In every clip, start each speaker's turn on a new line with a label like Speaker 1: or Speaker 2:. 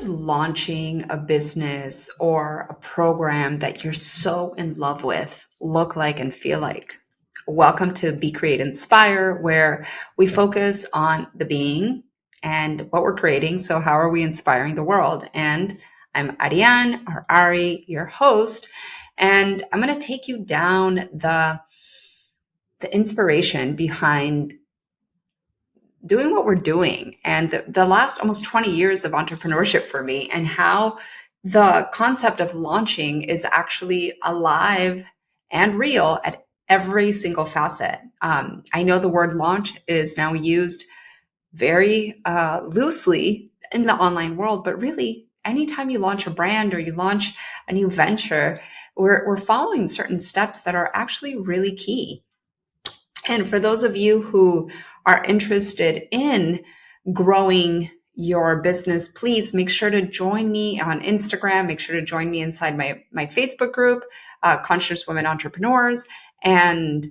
Speaker 1: does launching a business or a program that you're so in love with look like and feel like? Welcome to Be Create Inspire, where we focus on the being and what we're creating. So, how are we inspiring the world? And I'm Ariane, or Ari, your host, and I'm going to take you down the inspiration behind doing what we're doing and the last almost 20 years of entrepreneurship for me, and how the concept of launching is actually alive and real at every single facet. I know the word launch is now used very loosely in the online world, but really, anytime you launch a brand or you launch a new venture, we're following certain steps that are actually really key. And for those of you who are interested in growing your business, please make sure to join me on Instagram. Make sure to join me inside my Facebook group, Conscious Women Entrepreneurs, and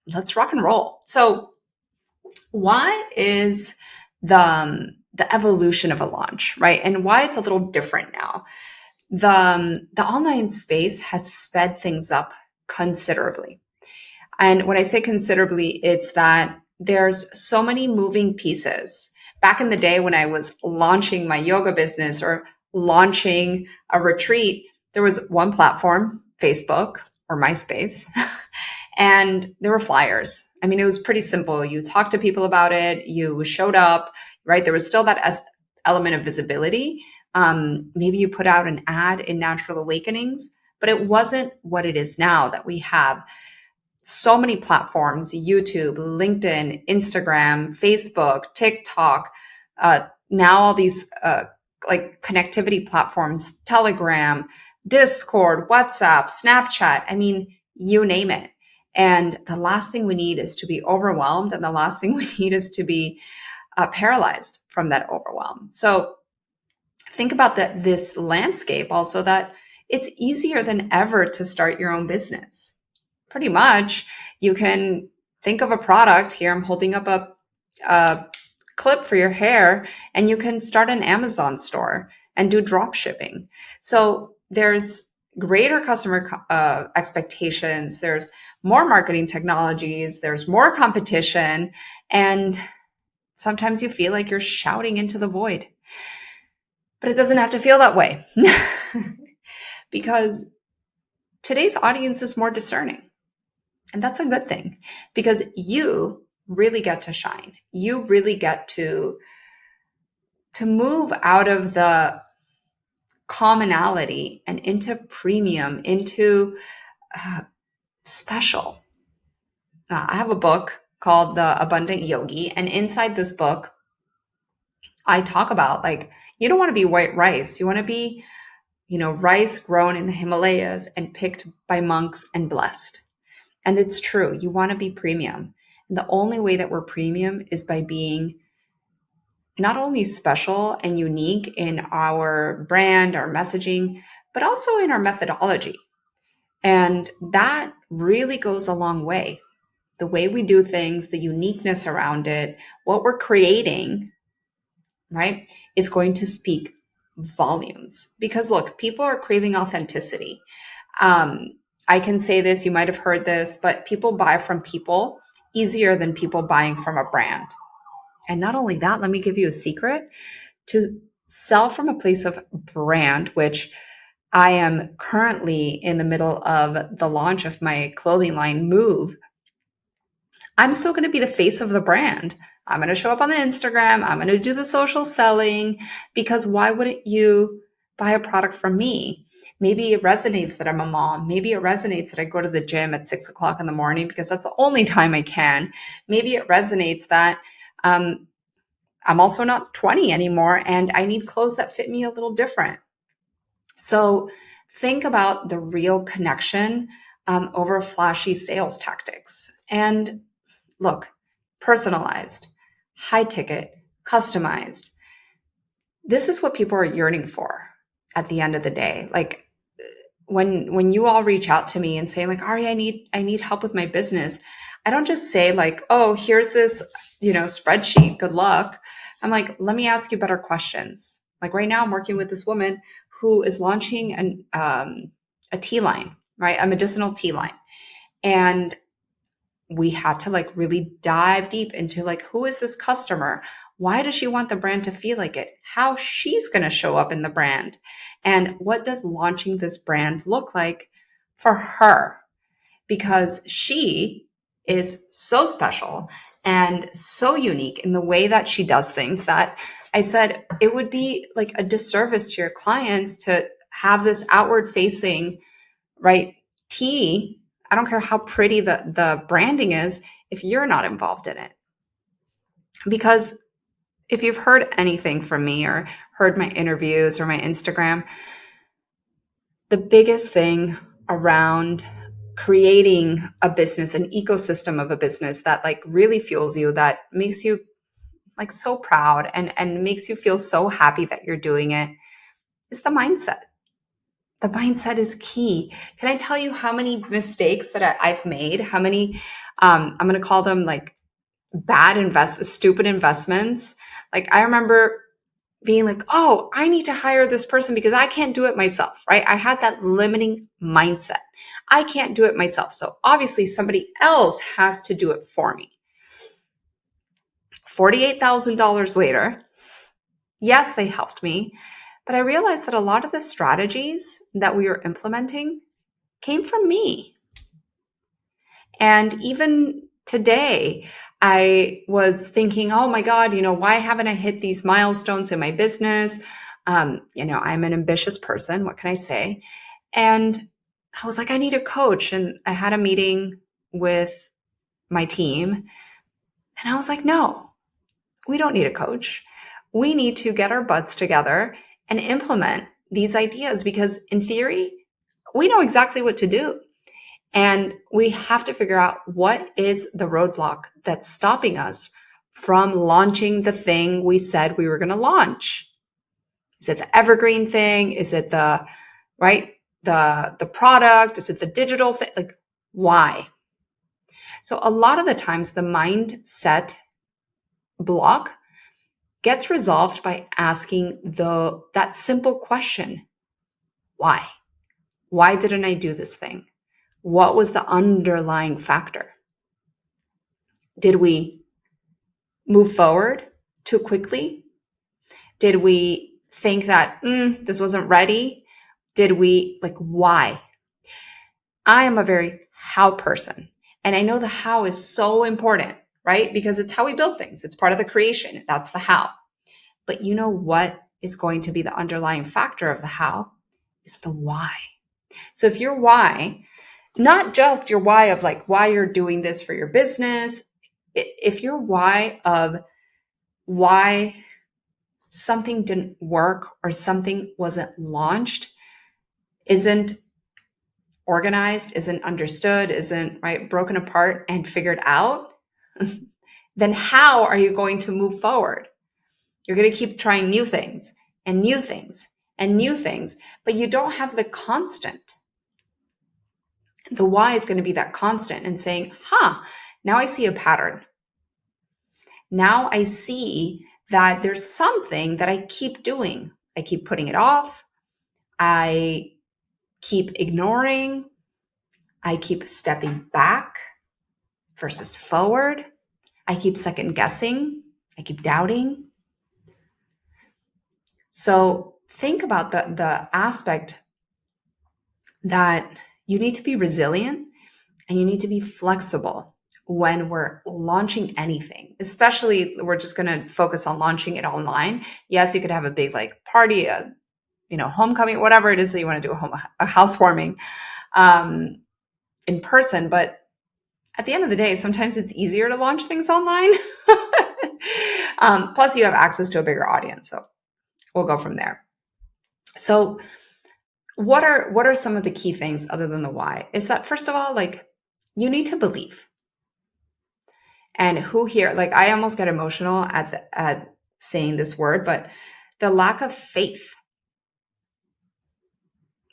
Speaker 1: let's rock and roll. So, why is the evolution of a launch, right? And why it's a little different now? The online space has sped things up considerably. And when I say considerably, it's that there's so many moving pieces. Back in the day when I was launching my yoga business or launching a retreat, there was one platform, Facebook or MySpace, and there were flyers. I mean, it was pretty simple. You talked to people about it, you showed up, right? There was still that element of visibility. Maybe you put out an ad in Natural Awakenings, but it wasn't what it is now that we have so many platforms: YouTube, LinkedIn, Instagram, Facebook, TikTok, now all these like connectivity platforms, Telegram, Discord, WhatsApp, Snapchat. I mean, you name it. And the last thing we need is to be overwhelmed. And the last thing we need is to be paralyzed from that overwhelm. So think about this landscape also, that it's easier than ever to start your own business. Pretty much, you can think of a product. Here, I'm holding up a clip for your hair, and you can start an Amazon store and do drop shipping. So there's greater customer expectations. There's more marketing technologies. There's more competition. And sometimes you feel like you're shouting into the void. But it doesn't have to feel that way because today's audience is more discerning. And that's a good thing, because you really get to shine. You really get to move out of the commonality and into premium, into special. I have a book called The Abundant Yogi. And inside this book, I talk about, like, you don't want to be white rice. You want to be, rice grown in the Himalayas and picked by monks and blessed. And it's true. You want to be premium. And the only way that we're premium is by being not only special and unique in our brand, our messaging, but also in our methodology. And that really goes a long way. The way we do things, the uniqueness around it, what we're creating, right, is going to speak volumes. Because look, people are craving authenticity. I can say this, you might have heard this, but people buy from people easier than people buying from a brand. And not only that, let me give you a secret. To sell from a place of brand, which I am currently in the middle of the launch of my clothing line, Move, I'm still going to be the face of the brand. I'm going to show up on the Instagram. I'm going to do the social selling, because why wouldn't you buy a product from me? Maybe it resonates that I'm a mom. Maybe it resonates that I go to the gym at 6 o'clock in the morning because that's the only time I can. Maybe it resonates that I'm also not 20 anymore and I need clothes that fit me a little different. So think about the real connection over flashy sales tactics. And look, personalized, high ticket, customized. This is what people are yearning for at the end of the day. Like, when you all reach out to me and say, like, Ari, I need help with my business, I don't just say, like, oh, here's this, spreadsheet, good luck. I'm like, let me ask you better questions. Like right now, I'm working with this woman who is launching a tea line, right? A medicinal tea line. And we had to like really dive deep into like, who is this customer? Why does she want the brand to feel like it? How she's going to show up in the brand? And what does launching this brand look like for her? Because she is so special and so unique in the way that she does things that I said it would be like a disservice to your clients to have this outward facing, right, tea. I don't care how pretty the branding is if you're not involved in it. Because if you've heard anything from me or heard my interviews or my Instagram, the biggest thing around creating a business, an ecosystem of a business that like really fuels you, that makes you like so proud and makes you feel so happy that you're doing it, is the mindset. The mindset is key. Can I tell you how many mistakes that I've made? How many, I'm going to call them like stupid investments. Like I remember being like, oh, I need to hire this person because I can't do it myself, right? I had that limiting mindset. I can't do it myself. So obviously somebody else has to do it for me. $48,000 later, yes, they helped me, but I realized that a lot of the strategies that we were implementing came from me. And even today, I was thinking, oh my God, why haven't I hit these milestones in my business? I'm an ambitious person. What can I say? And I was like, I need a coach. And I had a meeting with my team. And I was like, no, we don't need a coach. We need to get our butts together and implement these ideas because in theory, we know exactly what to do. And we have to figure out what is the roadblock that's stopping us from launching the thing we said we were going to launch. Is it the evergreen thing? Is it the product? Is it the digital thing? Like, why? So a lot of the times the mindset block gets resolved by asking that simple question. Why? Why didn't I do this thing? What was the underlying factor? Did we move forward too quickly? Did we think that this wasn't ready? Why? I am a very how person. And I know the how is so important, right? Because it's how we build things. It's part of the creation. That's the how. But you know what is going to be the underlying factor of the how is the why. So if your why, not just your why of like why you're doing this for your business, if your why of why something didn't work or something wasn't launched isn't organized, isn't understood, isn't broken apart and figured out, then how are you going to move forward? You're going to keep trying new things and new things and new things, but you don't have the constant. The why is going to be that constant and saying, now I see a pattern. Now I see that there's something that I keep doing. I keep putting it off. I keep ignoring. I keep stepping back versus forward. I keep second guessing. I keep doubting. So think about the aspect that you need to be resilient and you need to be flexible when we're launching anything, especially we're just going to focus on launching it online. Yes, you could have a big party, homecoming, whatever it is that you want to do, a housewarming in person. But at the end of the day, sometimes it's easier to launch things online. Plus you have access to a bigger audience. So we'll go from there. So what are some of the key things other than the why? Is that first of all, you need to believe. And who here, I almost get emotional at saying this word, but the lack of faith,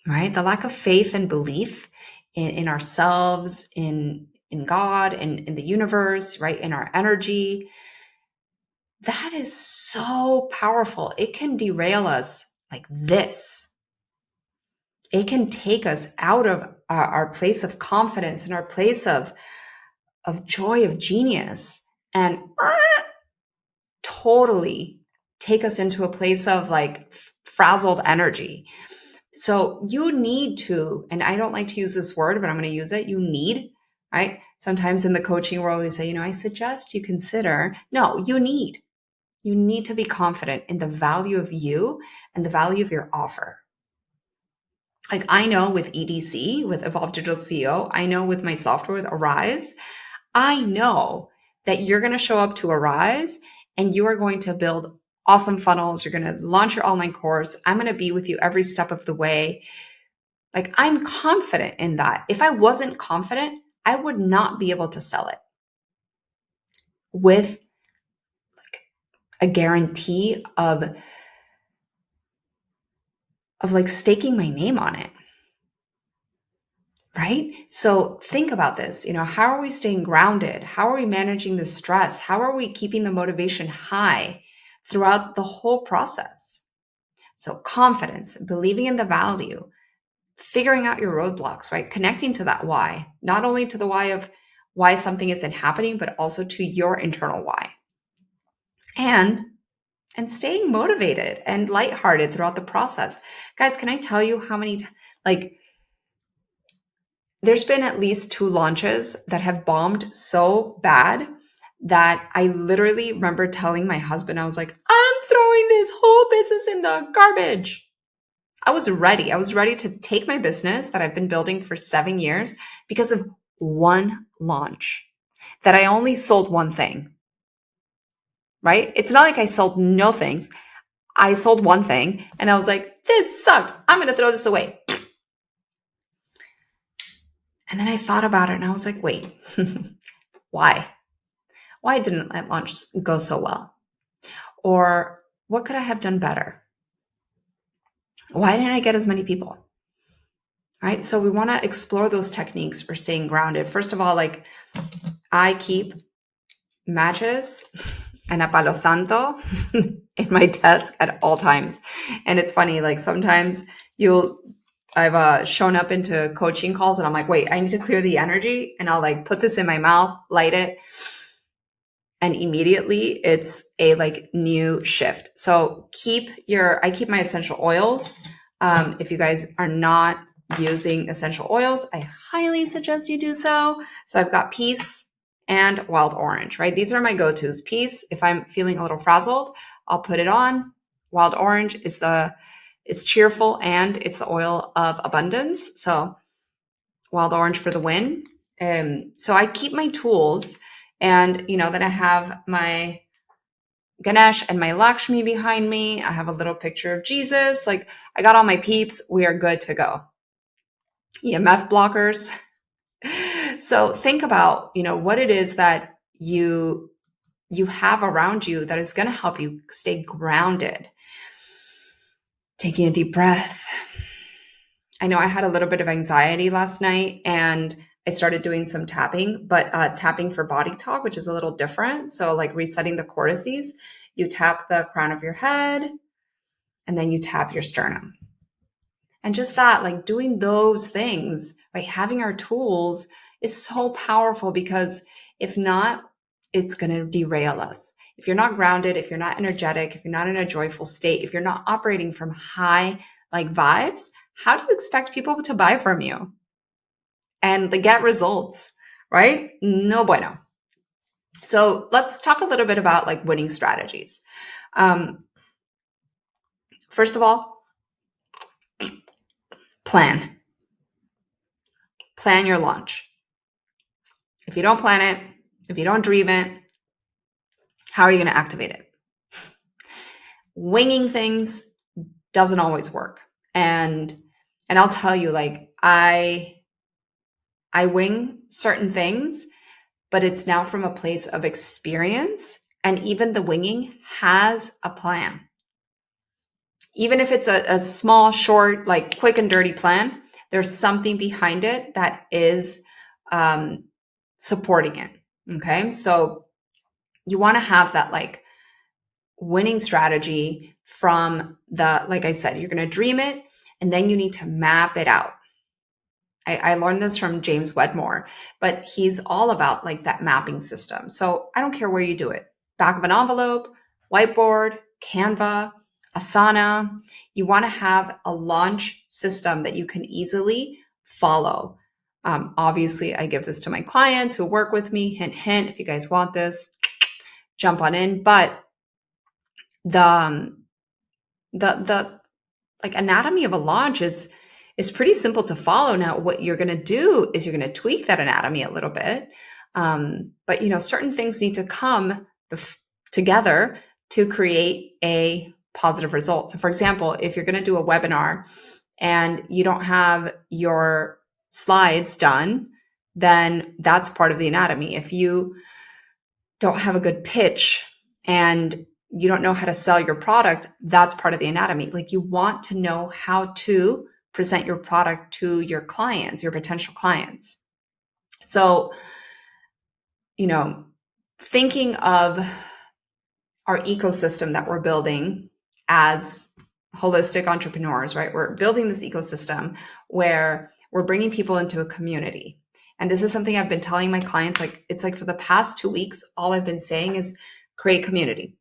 Speaker 1: right? The lack of faith and belief in ourselves, in God, in the universe, right? In our energy. that is so powerful. It can derail us like this. It can take us out of our place of confidence and our place of joy, of genius, and totally take us into a place of like frazzled energy. So you need to, and I don't like to use this word, but I'm going to use it. You need, right? Sometimes in the coaching world, we say, I suggest you consider. No, you need. You need to be confident in the value of you and the value of your offer. Like I know with EDC, with Evolve Digital CEO, I know with my software with Arise, I know that you're going to show up to Arise and you are going to build awesome funnels. You're going to launch your online course. I'm going to be with you every step of the way. Like I'm confident in that. If I wasn't confident, I would not be able to sell it with like a guarantee of like staking my name on it. Right? So think about this. How are we staying grounded? How are we managing the stress? How are we keeping the motivation high throughout the whole process? So confidence, believing in the value, figuring out your roadblocks, right? Connecting to that why, not only to the why of why something isn't happening, but also to your internal why. And staying motivated and lighthearted throughout the process. Guys, can I tell you how many, there's been at least 2 launches that have bombed so bad that I literally remember telling my husband, I was like, I'm throwing this whole business in the garbage. I was ready. I was ready to take my business that I've been building for 7 years because of one launch that I only sold one thing, right? It's not like I sold no things. I sold one thing and I was like, this sucked. I'm going to throw this away. And then I thought about it and I was like, wait, why? Why didn't that launch go so well? Or what could I have done better? Why didn't I get as many people? Right? So we want to explore those techniques for staying grounded. First of all, like I keep matches and a palo santo in my desk at all times. And it's funny, like sometimes I've shown up into coaching calls and I'm like, wait, I need to clear the energy. And I'll like put this in my mouth, light it. And immediately it's a like new shift. So I keep my essential oils. If you guys are not using essential oils, I highly suggest you do so. So I've got peace and wild orange, right? These are my go-tos. Peace, if I'm feeling a little frazzled, I'll put it on. Wild orange it's cheerful and it's the oil of abundance. So wild orange for the win. So I keep my tools and then I have my Ganesh and my Lakshmi behind me. I have a little picture of Jesus. Like I got all my peeps. We are good to go. EMF blockers. So think about, what it is that you have around you that is going to help you stay grounded. Taking a deep breath. I know I had a little bit of anxiety last night and I started doing some tapping, but tapping for body talk, which is a little different. So like resetting the cortices, you tap the crown of your head and then you tap your sternum. And just that, like doing those things, right? Having our tools is so powerful because if not, it's going to derail us. If you're not grounded, if you're not energetic, if you're not in a joyful state, if you're not operating from high like vibes, how do you expect people to buy from you and get results, right? No bueno. So let's talk a little bit about like winning strategies. First of all, plan your launch. If you don't plan it, if you don't dream it, how are you going to activate it? Winging things doesn't always work. And I'll tell you, like I wing certain things, but it's now from a place of experience. And even the winging has a plan. Even if it's a small, short, like quick and dirty plan, there's something behind it that is supporting it. Okay. So you want to have that like winning strategy from like I said, you're going to dream it and then you need to map it out. I learned this from James Wedmore, but he's all about like that mapping system. So I don't care where you do it, back of an envelope, whiteboard, Canva, Asana. You want to have a launch system that you can easily follow. Obviously, I give this to my clients who work with me. Hint, hint. If you guys want this, jump on in. But the the like anatomy of a launch is pretty simple to follow. Now, what you're going to do is you're going to tweak that anatomy a little bit, but certain things need to come together to create a positive result. So, for example, if you're going to do a webinar and you don't have your slides done, then that's part of the anatomy. If you don't have a good pitch and you don't know how to sell your product, that's part of the anatomy. Like, you want to know how to present your product to your clients, your potential clients. So, thinking of our ecosystem that we're building as holistic entrepreneurs, right? We're building this ecosystem where we're bringing people into a community. And this is something I've been telling my clients, it's like for the past 2 weeks, all I've been saying is create community,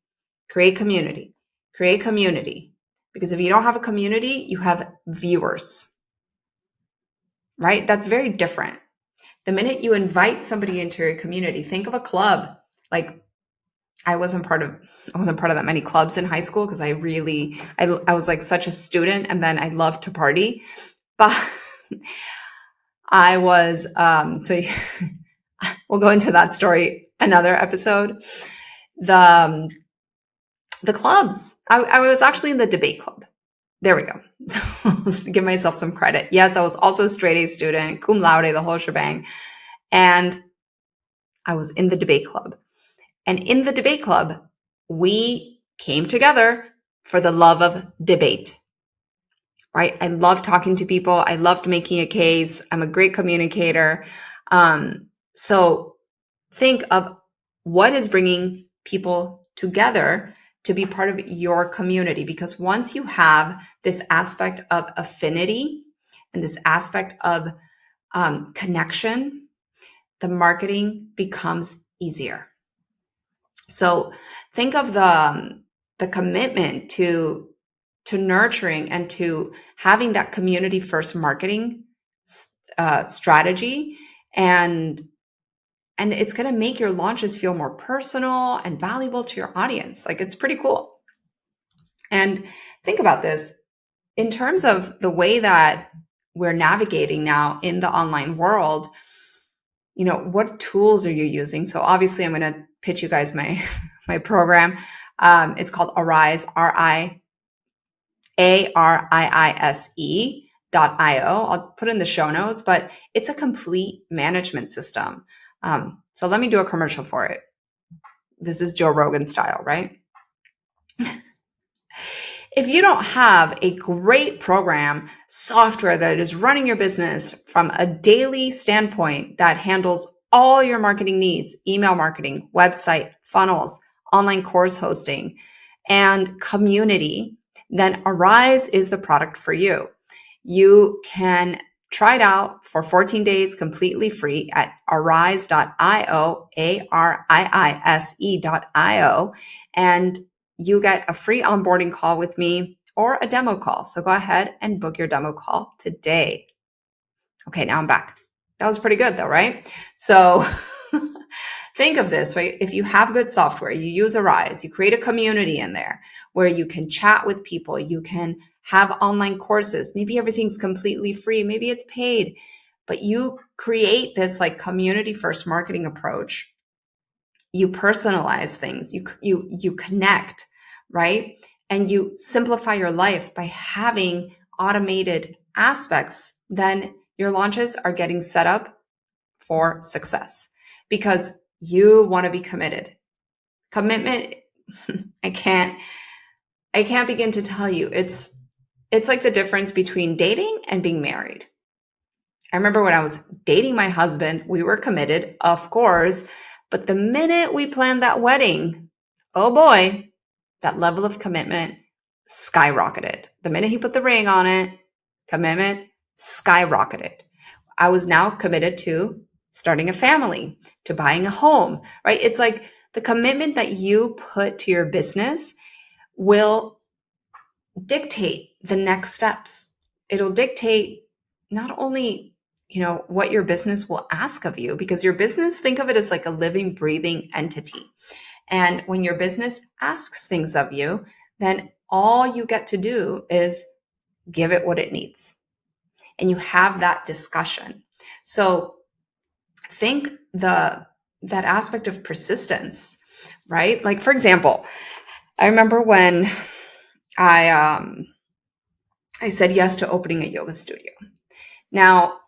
Speaker 1: create community, create community. Because if you don't have a community, you have viewers, right? That's very different. The minute you invite somebody into your community, think of a club. Like, I wasn't part of that many clubs in high school because I was like such a student, and then I loved to party. But I was so we'll go into that story another episode. The clubs. I was actually in the debate club. There we go. So, give myself some credit. Yes, I was also a straight A student, cum laude, the whole shebang. And I was in the debate club. And in the debate club, we came together for the love of debate, right? I love talking to people. I loved making a case. I'm a great communicator. So think of what is bringing people together to be part of your community. Because once you have this aspect of affinity and this aspect of connection, the marketing becomes easier. So think of the commitment to nurturing and to having that community first marketing strategy, and it's going to make your launches feel more personal and valuable to your audience. Like, it's pretty cool. And think about this in terms of the way that we're navigating now in the online world. What tools are you using? So obviously I'm going to pitch you guys my program. It's called Arise, RIARIISE.io. I'll put in the show notes, but it's a complete management system. So let me do a commercial for it. This is Joe Rogan style, right? If you don't have a great program, software that is running your business from a daily standpoint that handles all your marketing needs, email marketing, website, funnels, online course hosting, and community, then Arise is the product for you. You can try it out for 14 days completely free at arise.io, ARIISE.io, and you get a free onboarding call with me or a demo call. So go ahead and book your demo call today. Okay, now I'm back. That was pretty good though, right? So think of this, right? If you have good software, you use Arise, you create a community in there where you can chat with people, you can have online courses. Maybe everything's completely free, maybe it's paid, but you create this like community first marketing approach. You personalize things, you connect, right? And you simplify your life by having automated aspects. Then your launches are getting set up for success because you want to be committed. Commitment, I can't begin to tell you. It's like the difference between dating and being married. I remember when I was dating my husband, we were committed, of course, but the minute we planned that wedding, oh boy, that level of commitment skyrocketed. The minute he put the ring on it, commitment skyrocketed. I was now committed to starting a family, to buying a home, right? It's like the commitment that you put to your business will dictate the next steps. It'll dictate not only, what your business will ask of you, because your business, think of it as like a living, breathing entity. And when your business asks things of you, then all you get to do is give it what it needs. And you have that discussion. So think that aspect of persistence, right? Like, for example, I remember when I said yes to opening a yoga studio. Now,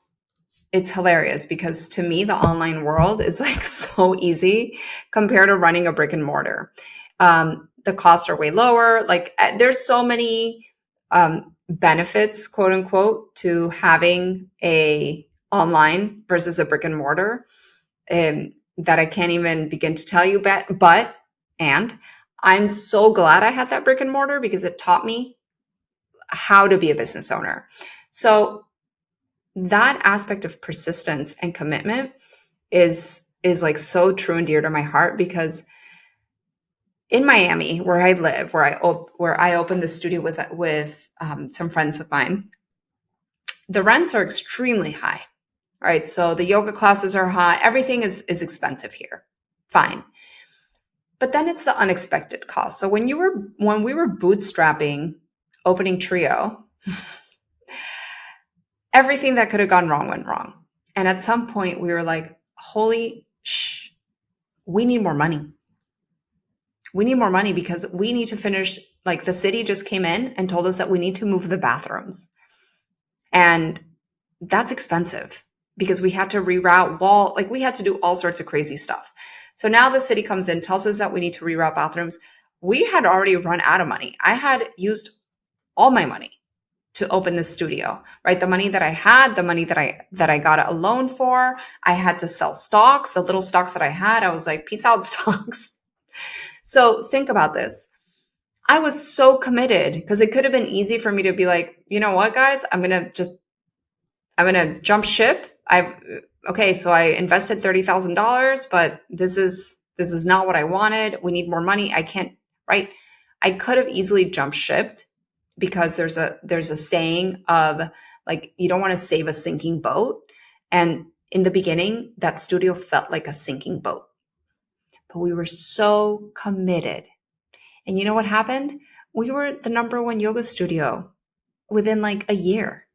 Speaker 1: it's hilarious because to me, the online world is like so easy compared to running a brick and mortar. The costs are way lower. Like, there's so many benefits, quote unquote, to having a online versus a brick and mortar that I can't even begin to tell you. And I'm so glad I had that brick and mortar because it taught me how to be a business owner. So that aspect of persistence and commitment is like so true and dear to my heart, because in Miami, where I live, where I opened the studio with some friends of mine, the rents are extremely high, right? So the yoga classes are high. Everything is expensive here. Fine. But then it's the unexpected cost. So when we were bootstrapping, opening Trio, everything that could have gone wrong went wrong. And at some point we were like, we need more money. We need more money because we need to finish, like the city just came in and told us that we need to move the bathrooms. And that's expensive because we had to reroute we had to do all sorts of crazy stuff. So now the city comes in, tells us that we need to reroute bathrooms. We had already run out of money. I had used all my money to open this studio, right? The money that I had, the money that I got a loan for, I had to sell stocks, the little stocks that I had. I was like, peace out, stocks. So think about this. I was so committed because it could have been easy for me to be like, you know what, guys, I'm going to jump ship. So I invested $30,000, but this is not what I wanted. We need more money. I can't, right? I could have easily jump shipped because there's a saying of like, you don't want to save a sinking boat. And in the beginning, that studio felt like a sinking boat, but we were so committed. And you know what happened? We were the #1 yoga studio within like a year.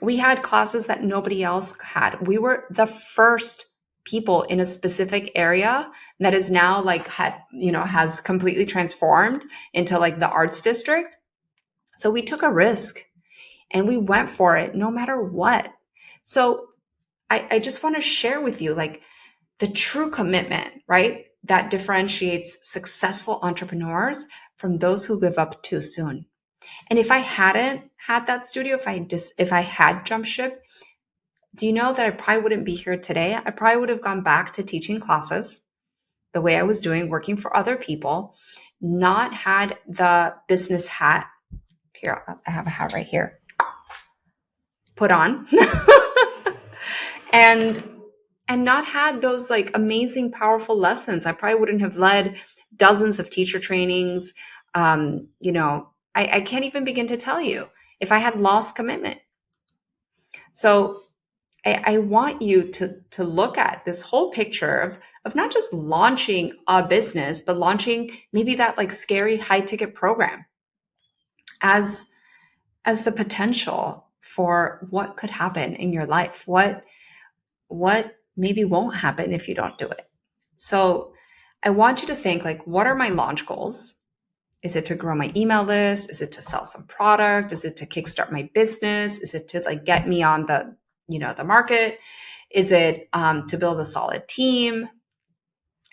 Speaker 1: We had classes that nobody else had. We were the first people in a specific area that is now like has completely transformed into like the arts district. So we took a risk and we went for it no matter what. So I just want to share with you like the true commitment, right? That differentiates successful entrepreneurs from those who give up too soon. And if I hadn't had that studio, if I had jump ship, do you know that I probably wouldn't be here today? I probably would have gone back to teaching classes the way I was doing, working for other people, not had the business hat. Here, I have a hat right here. Put on. and not had those like amazing, powerful lessons. I probably wouldn't have led dozens of teacher trainings. I can't even begin to tell you if I had lost commitment. So I want you to look at this whole picture of not just launching a business, but launching maybe that like scary high ticket program as the potential for what could happen in your life. What maybe won't happen if you don't do it. So I want you to think like, what are my launch goals? Is it to grow my email list? Is it to sell some product? Is it to kickstart my business? Is it to like get me on the market? Is it to build a solid team,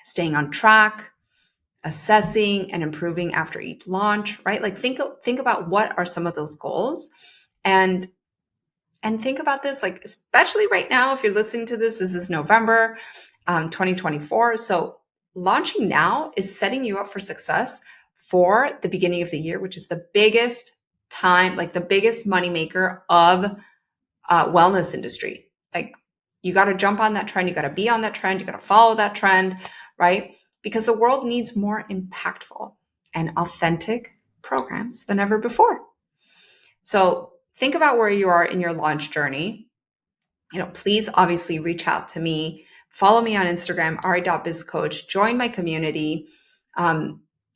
Speaker 1: staying on track, assessing and improving after each launch, right? Like think about what are some of those goals, and think about this, like, especially right now, if you're listening to this is November 2024. So launching now is setting you up for success for the beginning of the year, which is the biggest time, like the biggest moneymaker of wellness industry. Like you got to jump on that trend. You got to be on that trend. You got to follow that trend, right? Because the world needs more impactful and authentic programs than ever before. So think about where you are in your launch journey. Please obviously reach out to me. Follow me on Instagram, ari.bizcoach. Join my community.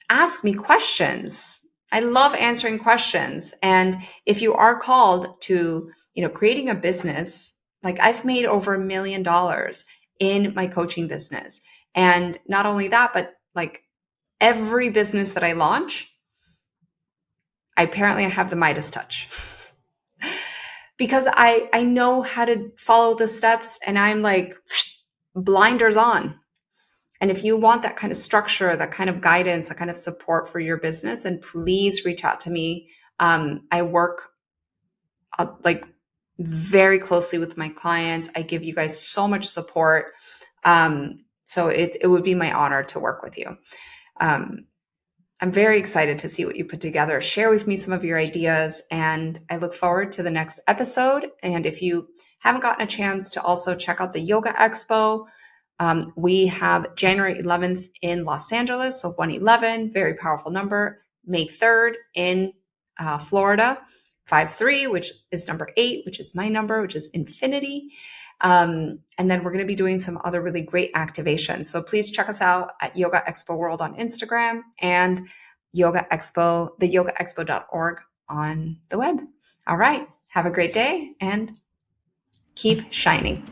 Speaker 1: Ask me questions. I love answering questions. And if you are called to, creating a business, like I've made over $1 million in my coaching business. And not only that, but like every business that I launch, I have the Midas touch. Because I know how to follow the steps, and I'm like blinders on. And if you want that kind of structure, that kind of guidance, that kind of support for your business, then please reach out to me. I work like very closely with my clients. I give you guys so much support. So it would be my honor to work with you. I'm very excited to see what you put together. Share with me some of your ideas, and I look forward to the next episode. And if you haven't gotten a chance to also check out the Yoga Expo, we have January 11th in Los Angeles, so 111, very powerful number. May 3rd in Florida, 5-3, which is number 8, which is my number, which is infinity. And then we're going to be doing some other really great activations. So please check us out at Yoga Expo World on Instagram and Yoga Expo, the yogaexpo.org on the web. All right. Have a great day and keep shining.